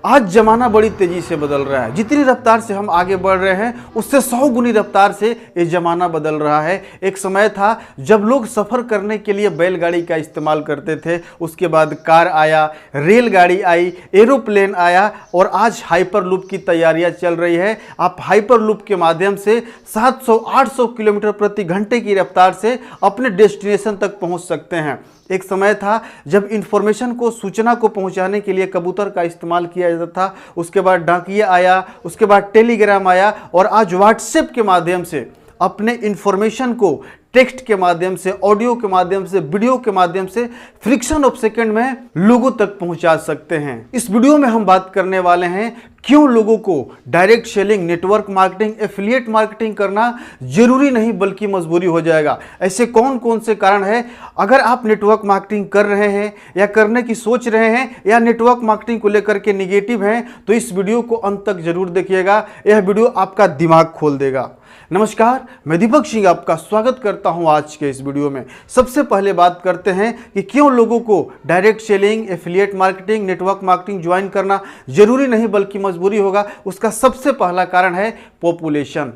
आज जमाना बड़ी तेजी से बदल रहा है। जितनी रफ्तार से हम आगे बढ़ रहे हैं उससे 100 गुनी रफ्तार से ये जमाना बदल रहा है। एक समय था जब लोग सफ़र करने के लिए बैलगाड़ी का इस्तेमाल करते थे, उसके बाद कार आया, रेलगाड़ी आई, एरोप्लेन आया और आज हाइपरलूप की तैयारियां चल रही है। आप हाइपरलूप के माध्यम से 700-800 किलोमीटर प्रति घंटे की रफ्तार से अपने डेस्टिनेशन तक पहुंच सकते हैं। एक समय था जब इंफॉर्मेशन को, सूचना को पहुंचाने के लिए कबूतर का इस्तेमाल किया जाता था, उसके बाद डाकिया आया, उसके बाद टेलीग्राम आया और आज व्हाट्सएप के माध्यम से अपने इंफॉर्मेशन को टेक्स्ट के माध्यम से, ऑडियो के माध्यम से, वीडियो के माध्यम से फ्रिक्शन ऑफ सेकंड में लोगों तक पहुंचा सकते हैं। इस वीडियो में हम बात करने वाले हैं क्यों लोगों को direct selling, network marketing, affiliate marketing करना जरूरी नहीं बल्कि मजबूरी हो जाएगा। ऐसे कौन कौन से कारण हैं? अगर आप नेटवर्क मार्केटिंग कर रहे हैं या करने की सोच रहे हैं या नेटवर्क मार्केटिंग को लेकर के निगेटिव हैं तो इस वीडियो को अंत तक जरूर देखिएगा। यह वीडियो आपका दिमाग खोल देगा। नमस्कार, मैं दीपक सिंह आपका स्वागत करता हूं आज के इस वीडियो में। सबसे पहले बात करते हैं कि क्यों लोगों को direct selling, affiliate marketing, network marketing join करना जरूरी नहीं बल्कि मजबूरी होगा। उसका सबसे पहला कारण है पॉपुलेशन।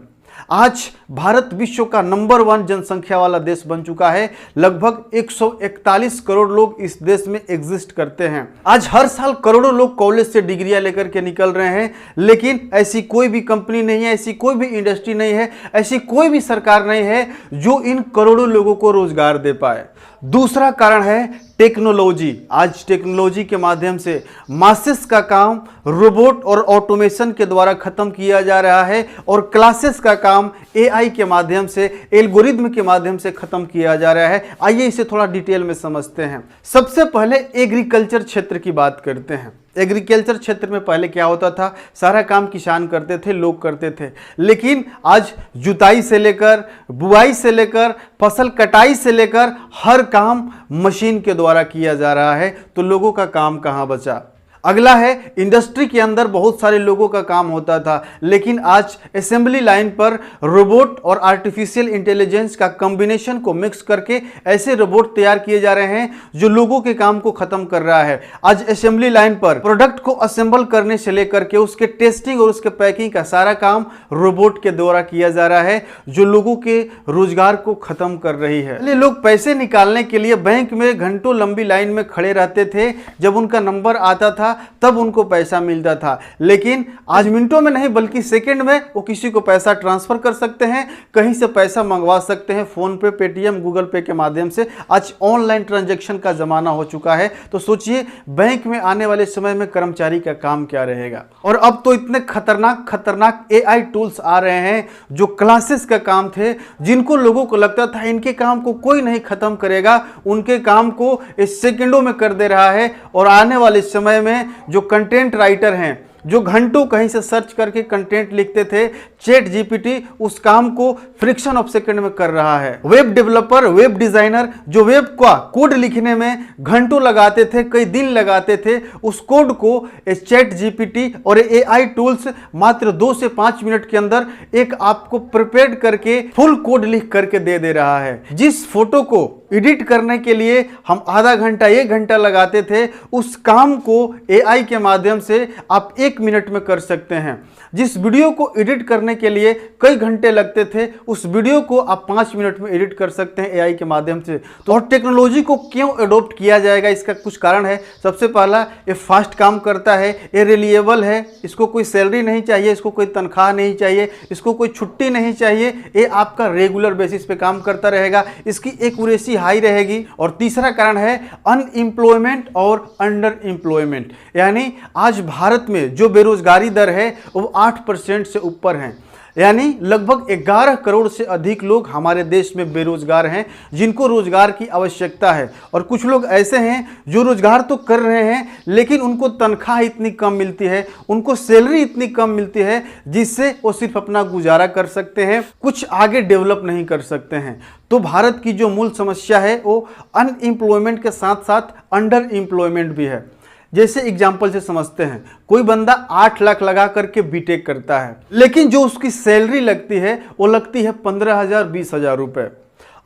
आज भारत विश्व का नंबर 1 जनसंख्या वाला देश बन चुका है। लगभग 141 करोड़ लोग इस देश में एग्जिस्ट करते हैं। आज हर साल करोड़ों लोग कॉलेज से डिग्रियां लेकर के निकल रहे हैं, लेकिन ऐसी कोई भी कंपनी नहीं है, ऐसी कोई भी इंडस्ट्री नहीं है, ऐसी कोई भी सरकार नहीं है जो इन करोड़ों लोगों को रोजगार दे पाए। दूसरा कारण है टेक्नोलॉजी। आज टेक्नोलॉजी के माध्यम से मासेस का काम रोबोट और ऑटोमेशन के द्वारा खत्म किया जा रहा है और क्लासेस का काम एआई के माध्यम से, एल्गोरिथम के माध्यम से खत्म किया जा रहा है। आइए इसे थोड़ा डिटेल में समझते हैं। सबसे पहले एग्रीकल्चर क्षेत्र की बात करते हैं। एग्रीकल्चर क्षेत्र में पहले क्या होता था? सारा काम किसान करते थे, लोग करते थे, लेकिन आज जुताई से लेकर, बुआई से लेकर, फसल कटाई से लेकर हर काम मशीन के द्वारा किया जा रहा है। तो लोगों का काम कहाँ बचा? अगला है इंडस्ट्री के अंदर बहुत सारे लोगों का काम होता था, लेकिन आज असेंबली लाइन पर रोबोट और आर्टिफिशियल इंटेलिजेंस का कॉम्बिनेशन को मिक्स करके ऐसे रोबोट तैयार किए जा रहे हैं जो लोगों के काम को खत्म कर रहा है। आज असेंबली लाइन पर प्रोडक्ट को असेंबल करने से लेकर के उसके टेस्टिंग और उसके पैकिंग का सारा काम रोबोट के द्वारा किया जा रहा है, जो लोगों के रोजगार को खत्म कर रही है। पहले लोग पैसे निकालने के लिए बैंक में घंटों लंबी लाइन में खड़े रहते थे। जब उनका नंबर आता था तब उनको पैसा मिलता था, लेकिन आज मिनटों में नहीं बल्कि सेकंड में वो किसी को पैसा ट्रांसफर कर सकते हैं, कहीं से पैसा मंगवा सकते हैं, फोन पे, पेटीएम, गूगल पे के माध्यम से। आज ऑनलाइन ट्रांजैक्शन का जमाना हो चुका है। तो सोचिए बैंक में आने वाले समय में कर्मचारी का काम क्या रहेगा। और अब तो इतने खतरनाक एआई टूल्स आ रहे हैं जो क्लासेस का काम थे, जिनको लोगों को लगता था इनके काम को कोई नहीं खत्म करेगा, उनके काम को इस सेकंडों में कर दे रहा है। और आने वाले समय में जो कंटेंट राइटर हैं, जो घंटों कहीं से सर्च करके कंटेंट लिखते थे, चैट जीपीटी उस काम को फ्रिक्शन ऑफ सेकंड में कर रहा है। वेब डेवलपर, वेब डिजाइनर जो वेब का कोड लिखने में घंटों लगाते थे, कई दिन लगाते थे, उस कोड को चैट जीपीटी और एआई टूल्स मात्र 2 से 5 मिनट के अंदर एक आपको प्रिपेयर करके फुल कोड लिख करके दे रहा है। जिस फोटो को एडिट करने के लिए हम आधा घंटा, 1 घंटा लगाते थे, उस काम को एआई के माध्यम से आप 1 मिनट में कर सकते हैं। जिस वीडियो को एडिट करने के लिए कई घंटे लगते थे, उस वीडियो को आप 5 मिनट में एडिट कर सकते हैं एआई के माध्यम से। तो और टेक्नोलॉजी को क्यों अडॉप्ट किया जाएगा, इसका कुछ कारण है। सबसे पहला, ये फास्ट काम करता है, ये रिलायबल है, इसको कोई सैलरी नहीं चाहिए, इसको कोई तनख्वाह नहीं चाहिए, इसको कोई छुट्टी नहीं चाहिए, ये आपका रेगुलर बेसिस पे काम करता रहेगा, इसकी एक्यूरेसी हाई रहेगी। और तीसरा कारण है अनएम्प्लॉयमेंट और अंडर एम्प्लॉयमेंट। यानी आज भारत में जो बेरोजगारी दर है वो 8% से ऊपर है। यानी लगभग 11 करोड़ से अधिक लोग हमारे देश में बेरोजगार हैं, जिनको रोजगार की आवश्यकता है। और कुछ लोग ऐसे हैं जो रोजगार तो कर रहे हैं, लेकिन उनको तनख्वाह इतनी कम मिलती है, उनको सैलरी इतनी कम मिलती है, जिससे वो सिर्फ अपना गुजारा कर सकते हैं, कुछ आगे डेवलप नहीं कर सकते हैं। तो भारत की जो मूल समस्या है वो अनएम्प्लॉयमेंट के साथ साथ अंडर एम्प्लॉयमेंट भी है। जैसे एग्जाम्पल से समझते हैं, कोई बंदा 8 लाख लगा करके बीटेक करता है, लेकिन जो उसकी सैलरी लगती है वो लगती है 15,000 20,000 रुपए।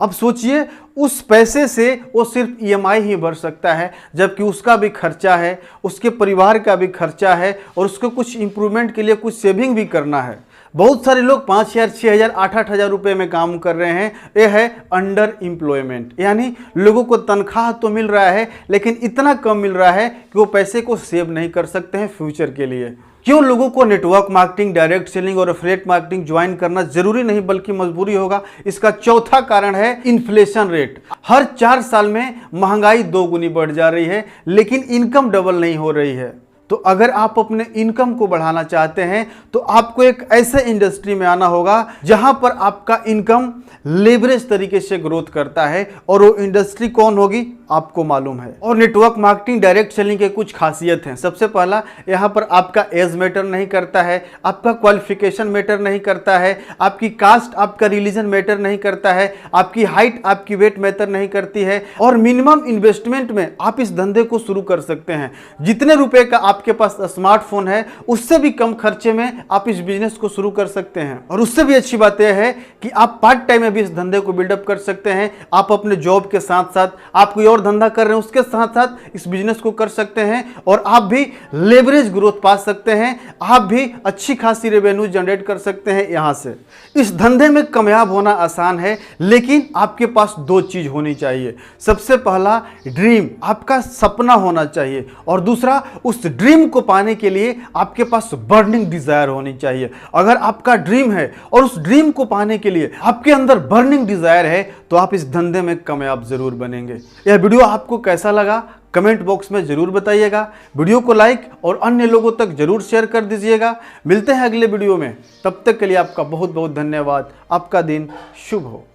अब सोचिए उस पैसे से वो सिर्फ ईएमआई ही भर सकता है, जबकि उसका भी खर्चा है, उसके परिवार का भी खर्चा है और उसको कुछ इंप्रूवमेंट के लिए कुछ सेविंग भी करना है। बहुत सारे लोग 5,000, 6,000, 8,000 रुपये में काम कर रहे हैं। यह है अंडर एम्प्लॉयमेंट, यानी लोगों को तनख्वाह तो मिल रहा है लेकिन इतना कम मिल रहा है कि वो पैसे को सेव नहीं कर सकते हैं फ्यूचर के लिए। क्यों लोगों को नेटवर्क मार्केटिंग, डायरेक्ट सेलिंग और एफिलिएट मार्केटिंग ज्वाइन करना जरूरी नहीं बल्कि मजबूरी होगा? इसका चौथा कारण है इन्फ्लेशन रेट। हर 4 साल में महंगाई 2 गुनी बढ़ जा रही है लेकिन इनकम डबल नहीं हो रही है। तो अगर आप अपने इनकम को बढ़ाना चाहते हैं तो आपको एक ऐसे इंडस्ट्री में आना होगा जहां पर आपका इनकम लेवरेज तरीके से ग्रोथ करता है, और वो इंडस्ट्री कौन होगी आपको मालूम है। और नेटवर्क मार्केटिंग, डायरेक्ट सेलिंग के कुछ खासियत हैं। सबसे पहला, यहां पर आपका एज मैटर नहीं करता है, आपका क्वालिफिकेशन मैटर नहीं करता है, आपकी कास्ट, आपका रिलीजन मैटर नहीं करता है, आपकी हाइट, आपकी वेट मैटर नहीं करती है, और मिनिमम इन्वेस्टमेंट में आप इस धंधे को शुरू कर सकते हैं। जितने रुपए का आपके पास स्मार्टफोन है उससे भी कम खर्चे में आप इस बिजनेस को शुरू कर सकते हैं। और उससे भी अच्छी बात यह है कि आप पार्ट टाइम में भी इस धंधे को बिल्डअप कर सकते हैं। आप अपने जॉब के साथ साथ, आप कोई और धंधा कर रहे हैं उसके साथ साथ इस बिजनेस को कर सकते हैं और आप भी लेवरेज ग्रोथ पा सकते हैं। आप भी अच्छी खासी रेवेन्यू जनरेट कर सकते हैं यहां से। इस धंधे में कामयाब होना आसान है लेकिन आपके पास 2 चीज होनी चाहिए। सबसे पहला, ड्रीम, आपका सपना होना चाहिए, और दूसरा, उस ड्रीम को पाने के लिए आपके पास बर्निंग डिजायर होनी चाहिए। अगर आपका ड्रीम है और उस ड्रीम को पाने के लिए आपके अंदर बर्निंग डिजायर है तो आप इस धंधे में कामयाब जरूर बनेंगे। यह वीडियो आपको कैसा लगा कमेंट बॉक्स में जरूर बताइएगा। वीडियो को लाइक और अन्य लोगों तक जरूर शेयर कर दीजिएगा। मिलते हैं अगले वीडियो में, तब तक के लिए आपका बहुत बहुत धन्यवाद। आपका दिन शुभ हो।